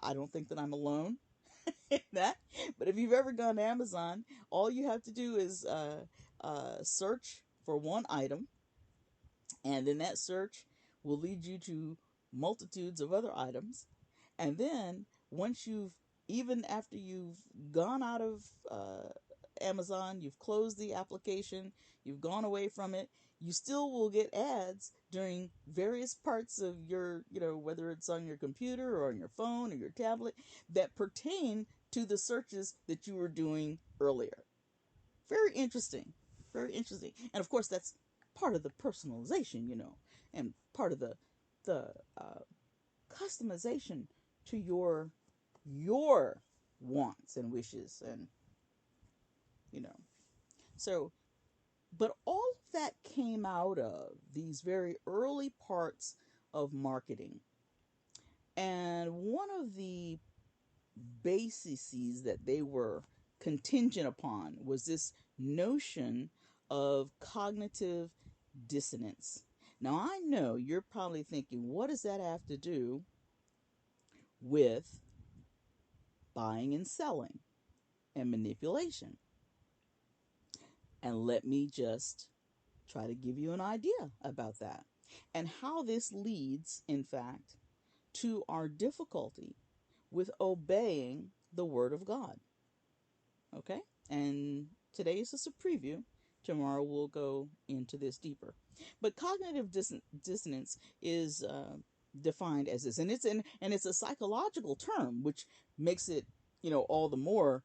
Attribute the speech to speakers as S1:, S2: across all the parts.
S1: I don't think that I'm alone in that. But if you've ever gone to Amazon, all you have to do is search for one item, and then that search will lead you to multitudes of other items. And then once you've, even after you've gone out of Amazon, you've closed the application, you've gone away from it, you still will get ads during various parts of your, whether it's on your computer or on your phone or your tablet, that pertain to the searches that you were doing earlier. Very interesting. Very interesting. And of course, that's part of the personalization, and part of the customization to your wants and wishes, and you know so, but all of that came out of these very early parts of marketing. And one of the bases that they were contingent upon was this notion of cognitive dissonance. Now, I know you're probably thinking, what does that have to do with buying and selling and manipulation? And let me just try to give you an idea about that and how this leads, in fact, to our difficulty with obeying the Word of God. Okay? And today is just a preview. Tomorrow we'll go into this deeper. But cognitive dissonance is defined as this, and it's a psychological term, which makes it all the more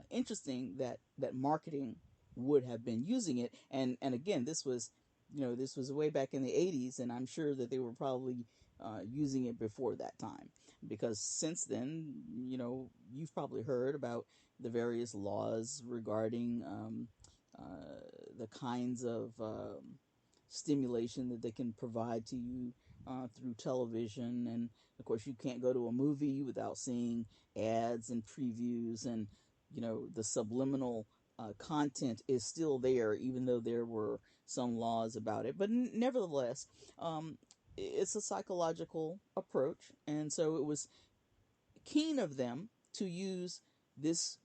S1: interesting that marketing would have been using it. And again, this was way back in the 80s, and I'm sure that they were probably using it before that time, because since then, you've probably heard about the various laws regarding the kinds of stimulation that they can provide to you through television. And of course, you can't go to a movie without seeing ads and previews, and the subliminal content is still there, even though there were some laws about it. But nevertheless, it's a psychological approach, and so it was keen of them to use this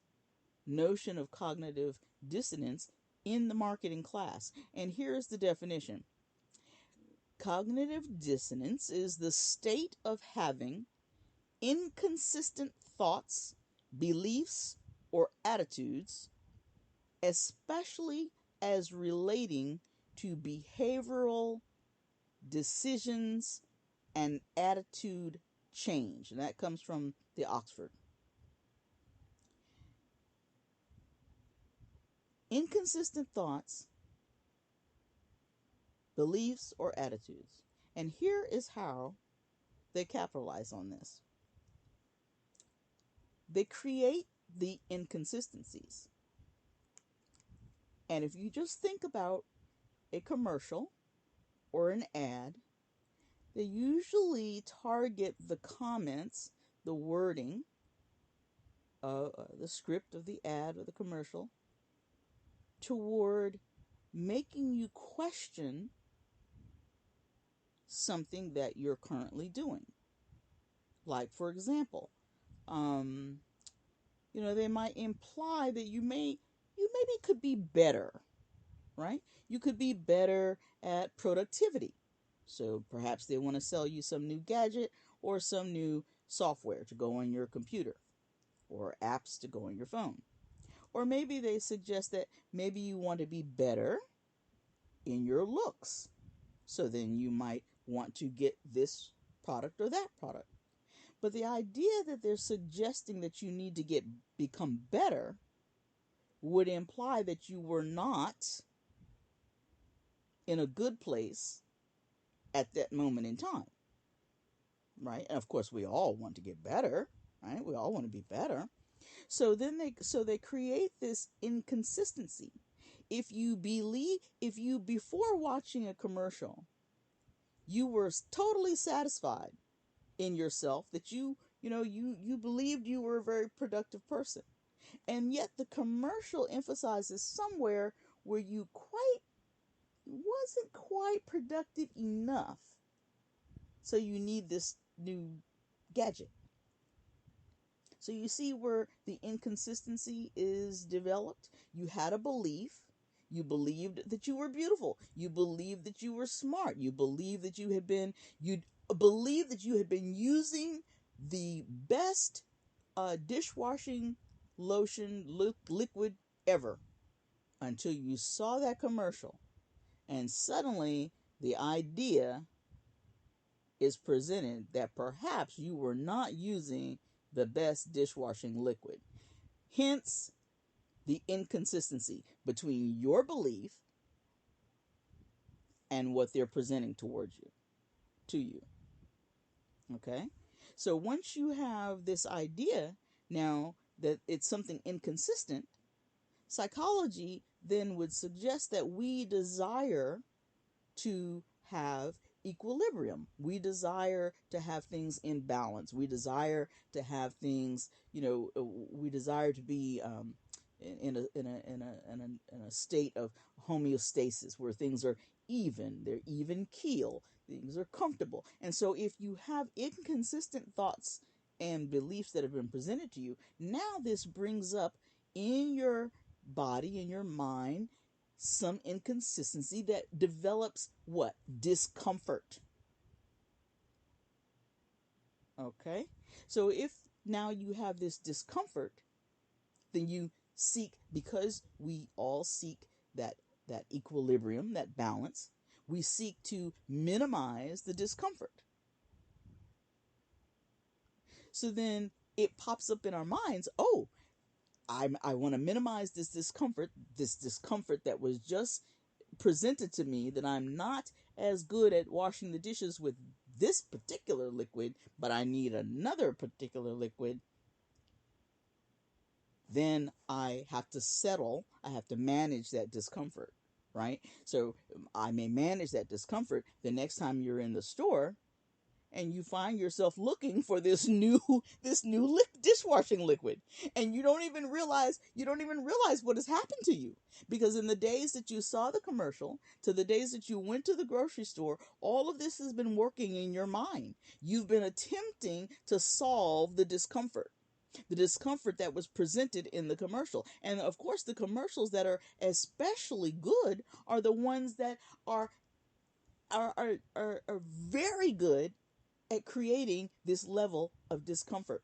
S1: notion of cognitive dissonance in the marketing class. And here's the definition: cognitive dissonance is the state of having inconsistent thoughts, beliefs, or attitudes, especially as relating to behavioral decisions and attitude change. And that comes from the Oxford. Inconsistent thoughts, beliefs, or attitudes. And here is how they capitalize on this. They create the inconsistencies. And if you just think about a commercial or an ad, they usually target the comments, the wording, the script of the ad or the commercial, toward making you question something that you're currently doing. Like, for example, they might imply that you maybe could be better, right? You could be better at productivity. So perhaps they want to sell you some new gadget or some new software to go on your computer, or apps to go on your phone. Or maybe they suggest that maybe you want to be better in your looks. So then you might want to get this product or that product. But the idea that they're suggesting that you need to become better would imply that you were not in a good place at that moment in time, right? And of course, we all want to get better, right? We all want to be better. So they create this inconsistency. If you before watching a commercial, you were totally satisfied in yourself, that you believed you were a very productive person, and yet the commercial emphasizes somewhere where you wasn't quite productive enough, so you need this new gadget. So you see where the inconsistency is developed. You had a belief. You believed that you were beautiful. You believed that you were smart. You believed that you believed that you had been using the best dishwashing lotion liquid ever until you saw that commercial, and suddenly the idea is presented that perhaps you were not using the best dishwashing liquid. Hence the inconsistency between your belief and what they're presenting towards you, to you. Okay? So once you have this idea now that it's something inconsistent, psychology then would suggest that we desire to have equilibrium. We desire to have things in balance. We desire to have things, we desire to be in a state of homeostasis where things are even. They're even keel. Things are comfortable. And so if you have inconsistent thoughts and beliefs that have been presented to you, now this brings up in your body, in your mind, some inconsistency that develops what? Discomfort. Okay? So if now you have this discomfort, then you seek, because we all seek that equilibrium, that balance, we seek to minimize the discomfort. So then it pops up in our minds, oh, I want to minimize this discomfort that was just presented to me, that I'm not as good at washing the dishes with this particular liquid, but I need another particular liquid. Then I have to settle. I have to manage that discomfort, right? So I may manage that discomfort the next time you're in the store and you find yourself looking for this new dishwashing liquid, and you don't even realize what has happened to you, because in the days that you saw the commercial to the days that you went to the grocery store, all of this has been working in your mind. You've been attempting to solve the discomfort that was presented in the commercial. And of course, the commercials that are especially good are the ones that are very good at creating this level of discomfort,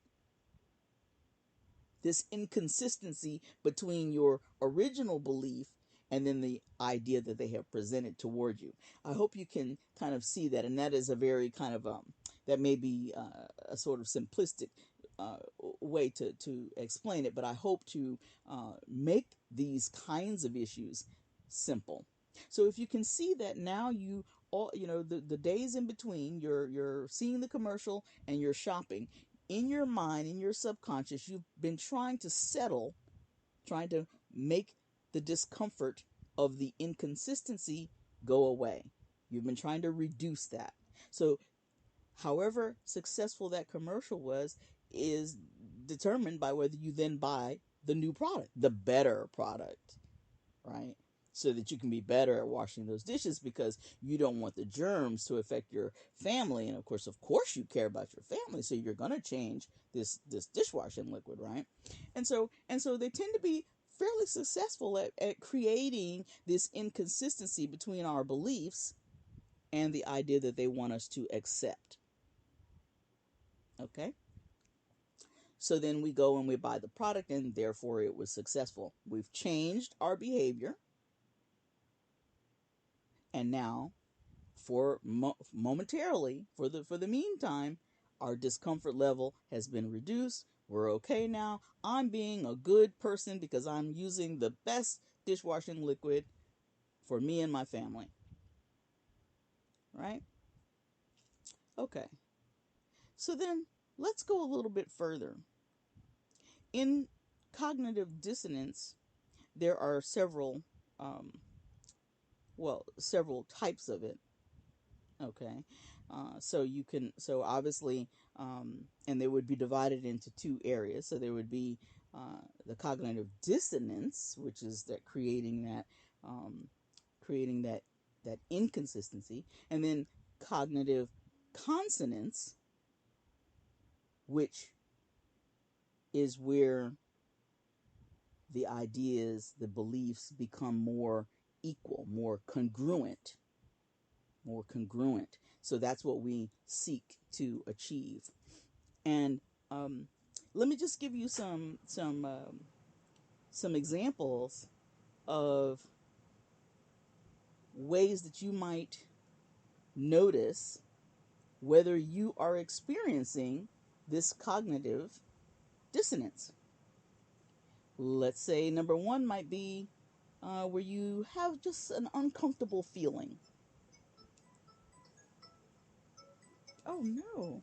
S1: this inconsistency between your original belief and then the idea that they have presented toward you. I hope you can kind of see that, and that is a very kind of that may be a sort of simplistic way to explain it, but I hope to make these kinds of issues simple. So if you can see that now, you all, the days in between, you're seeing the commercial and you're shopping, in your mind, in your subconscious, you've been trying to settle, trying to make the discomfort of the inconsistency go away. You've been trying to reduce that. So however successful that commercial was is determined by whether you then buy the new product, the better product, right? So that you can be better at washing those dishes, because you don't want the germs to affect your family. And of course you care about your family, so you're going to change this dishwashing liquid, right? And so they tend to be fairly successful at creating this inconsistency between our beliefs and the idea that they want us to accept. Okay? So then we go and we buy the product, and therefore it was successful. We've changed our behavior, and now, momentarily, for the meantime, our discomfort level has been reduced. We're okay now. I'm being a good person because I'm using the best dishwashing liquid for me and my family. Right? Okay. So then let's go a little bit further. In cognitive dissonance, there are several types of it. Okay. So obviously, and they would be divided into two areas. So there would be the cognitive dissonance, which is that creating that inconsistency, and then cognitive consonance, which is where the ideas, the beliefs become more equal, more congruent. So that's what we seek to achieve. And let me just give you some examples of ways that you might notice whether you are experiencing this cognitive dissonance. Let's say number one might be where you have just an uncomfortable feeling. Oh no.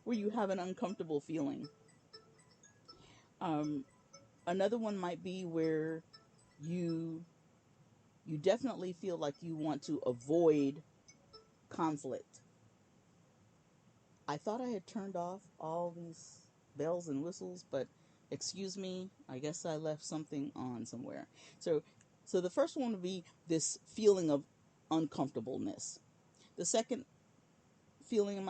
S1: Where you have an uncomfortable feeling. Um, Another one might be where you you definitely feel like you want to avoid conflict. I thought I had turned off all these bells and whistles, but excuse me, I guess I left something on somewhere. So so the first one would be this feeling of uncomfortableness. The second feeling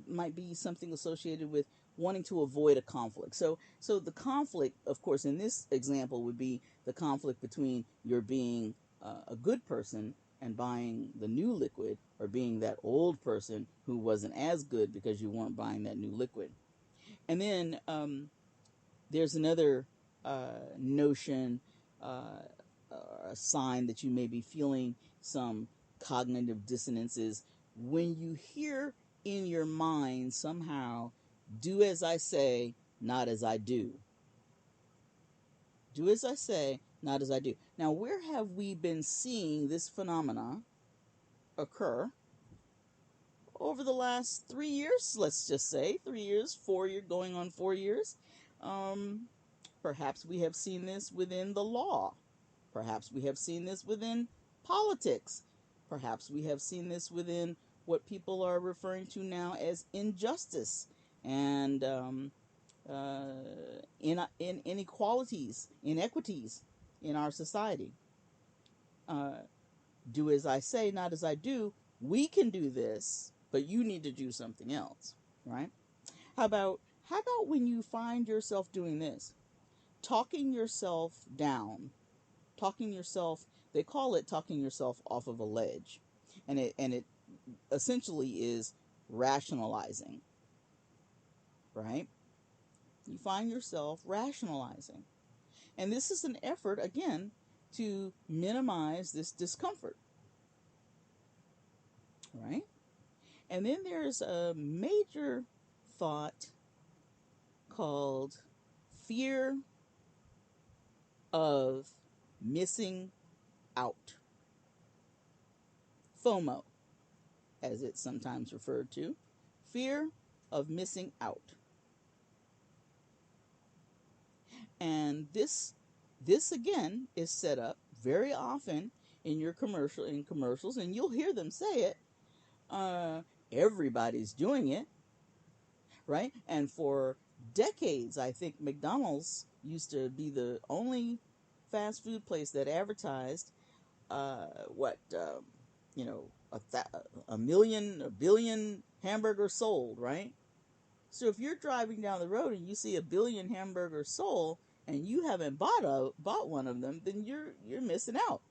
S1: might be something associated with wanting to avoid a conflict. So the conflict, of course, in this example would be the conflict between your being a good person and buying the new liquid, or being that old person who wasn't as good because you weren't buying that new liquid. And then there's another notion, uh, a sign that you may be feeling some cognitive dissonances when you hear in your mind somehow, do as I say, not as I do. Do as I say, not as I do. Now, where have we been seeing this phenomena occur over the last 3 years? Let's just say 3 years, 4 years, going on 4 years. Um, Perhaps we have seen this within the law. Perhaps we have seen this within politics. Perhaps we have seen this within what people are referring to now as injustice and in inequalities, inequities in our society. Uh, do as I say, not as I do. We can do this, but you need to do something else, right? How about when you find yourself doing this? Talking yourself down, talking yourself, they call it talking yourself off of a ledge. And it essentially is rationalizing, right? You find yourself rationalizing. And this is an effort, again, to minimize this discomfort, right? And then there's a major thought called fear of missing out. FOMO, as it's sometimes referred to. Fear of missing out. And this again is set up very often in your commercials, and you'll hear them say it. Uh, Everybody's doing it, right? And for decades, I think McDonald's used to be the only fast food place that advertised what you know a billion hamburgers sold, right? So if you're driving down the road and you see a billion hamburgers sold and you haven't bought one of them, then you're missing out.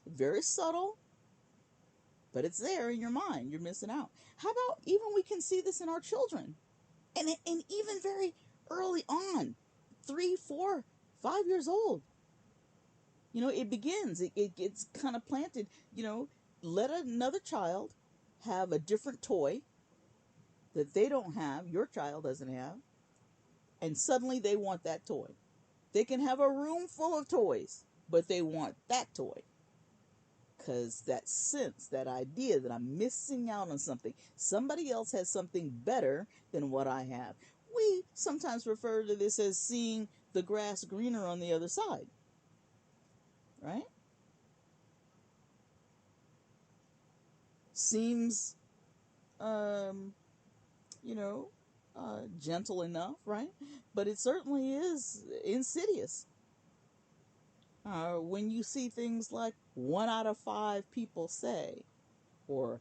S1: Very subtle, but it's there in your mind. You're missing out. How about even we can see this in our children, and even very early on, 3, 4, 5 years old. It begins. It gets kind of planted. Let another child have a different toy that they don't have, your child doesn't have, and suddenly they want that toy. They can have a room full of toys, but they want that toy. Because that sense, that idea that I'm missing out on something, somebody else has something better than what I have. We sometimes refer to this as seeing the grass greener on the other side, right? Seems, um, you know, gentle enough, right? But it certainly is insidious. When you see things like 1 out of 5 people say, or